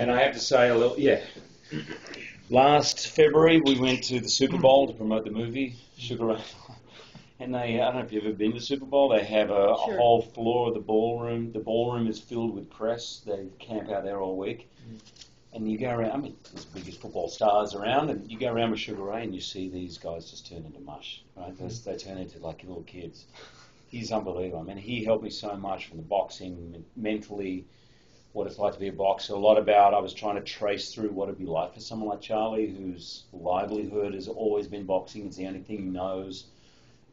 And I have to say a little, yeah. Last February, we went to the Super Bowl to promote the movie, Sugar Ray. And they, I don't know if you've ever been to the Super Bowl, they have a whole floor of the ballroom. The ballroom is filled with press. They camp out there all week. And you go around, I mean, there's the biggest football stars around, and you go around with Sugar Ray and you see these guys just turn into mush, right? They turn into like little kids. He's unbelievable. I mean, he helped me so much from the boxing, mentally, what it's like to be a boxer. A lot about, I was trying to trace through what it'd be like for someone like Charlie, whose livelihood has always been boxing. It's the only thing he knows,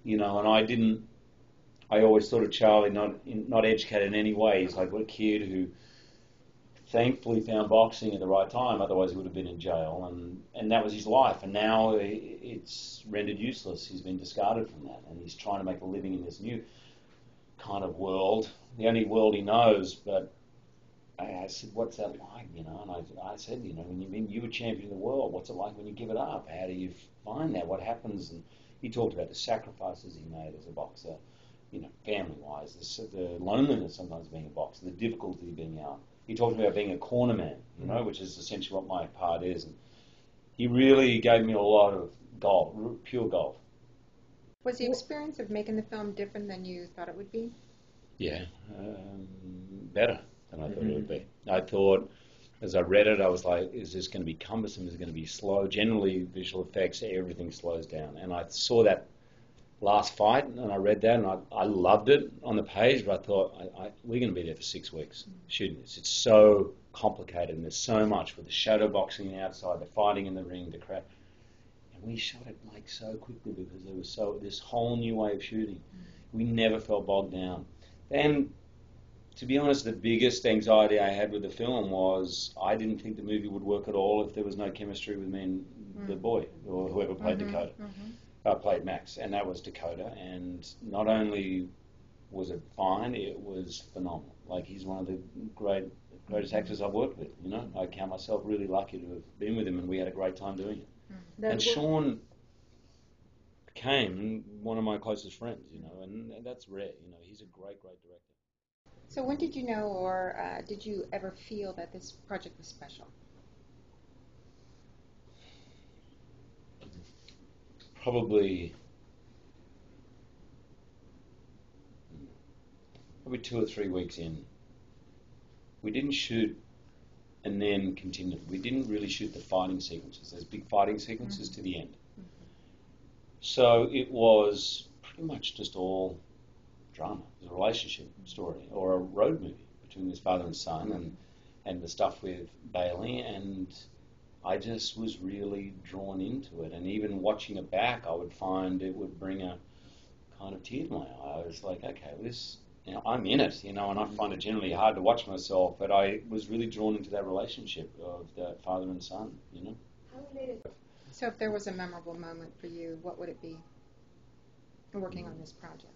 you know. And I always thought of Charlie not educated in any way. He's like a kid who thankfully found boxing at the right time. Otherwise, he would have been in jail, and that was his life. And now it's rendered useless. He's been discarded from that, and he's trying to make a living in this new kind of world, the only world he knows. But I said, what's that like, you know? And I said, you know, when you were champion of the world, what's it like when you give it up? How do you find that? What happens? And he talked about the sacrifices he made as a boxer, you know, family-wise, the loneliness sometimes of being a boxer, the difficulty of being out. He talked about being a corner man, you know, which is essentially what my part is. And he really gave me a lot of gold, pure gold. Was the experience of making the film different than you thought it would be? Yeah, better than I thought it would be. I thought, as I read it, I was like, is this going to be cumbersome? Is it going to be slow? Generally, visual effects, everything slows down. And I saw that last fight, and I read that, and I loved it on the page, but I thought, we're going to be there for 6 weeks shooting this. It's so complicated, and there's so much with the shadow boxing outside, the fighting in the ring, the crowd. And we shot it like so quickly because there was this whole new way of shooting. We never felt bogged down. And to be honest, the biggest anxiety I had with the film was I didn't think the movie would work at all if there was no chemistry with me and the boy, or whoever played Dakota. Played Max, and that was Dakota, and not only was it fine, it was phenomenal. Like, he's one of the greatest actors I've worked with, you know. I count myself really lucky to have been with him, and we had a great time doing it. And Sean became one of my closest friends, you know, and that's rare, you know. He's a great director. So when did you know, or did you ever feel that this project was special? Probably 2 or 3 weeks in. We didn't shoot and then continue. We didn't really shoot the fighting sequences. There's big fighting sequences to the end. So it was pretty much just all drama. It was a relationship story or a road movie between this father and son, and the stuff with Bailey, and I just was really drawn into it. And even watching it back, I would find it would bring a kind of tear to my eye. I was like, okay, this, you know, I'm in it, you know, and I find it generally hard to watch myself, but I was really drawn into that relationship of that father and son, you know. So if there was a memorable moment for you, what would it be working on this project?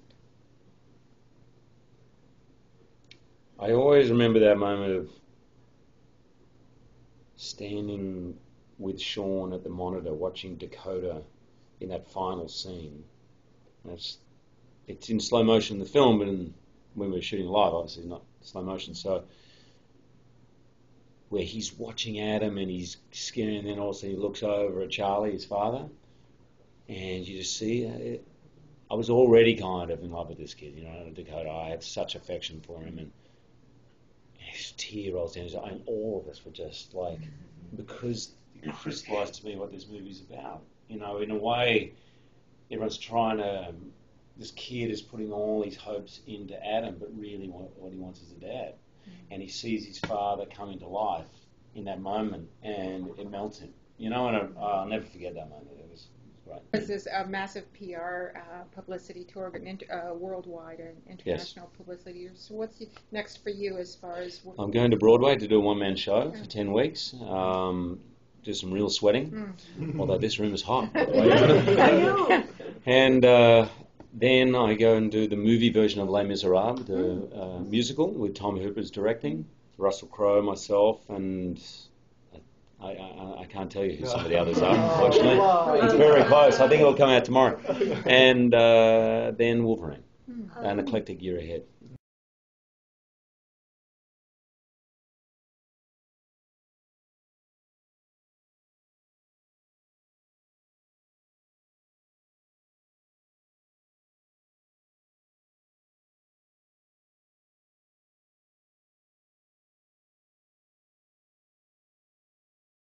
I always remember that moment of standing with Sean at the monitor watching Dakota in that final scene. It's in slow motion in the film, but when we were shooting live, obviously not slow motion. So where he's watching Adam and he's scared, and then all of a sudden he looks over at Charlie, his father, and you just see it. I was already kind of in love with this kid, you know, Dakota. I had such affection for him, and his tear rolls down his eye, and all of us were just like, because it crystallized to me what this movie's about. You know, in a way, everyone's trying to, this kid is putting all his hopes into Adam, but really what he wants is a dad. And he sees his father come into life in that moment, and it melts him. You know, and I'll never forget that moment. It was great. This is a massive PR publicity tour, but worldwide and international publicity. So what's next for you as far as... I'm going to Broadway to do a one-man show for 10 weeks. Do some real sweating, although this room is hot. I know. And then I go and do the movie version of Les Miserables, the musical, with Tom Hooper's directing, Russell Crowe, myself, and I can't tell you who some of the others are, unfortunately. It's very close. I think it'll come out tomorrow. And then Wolverine, an eclectic year ahead.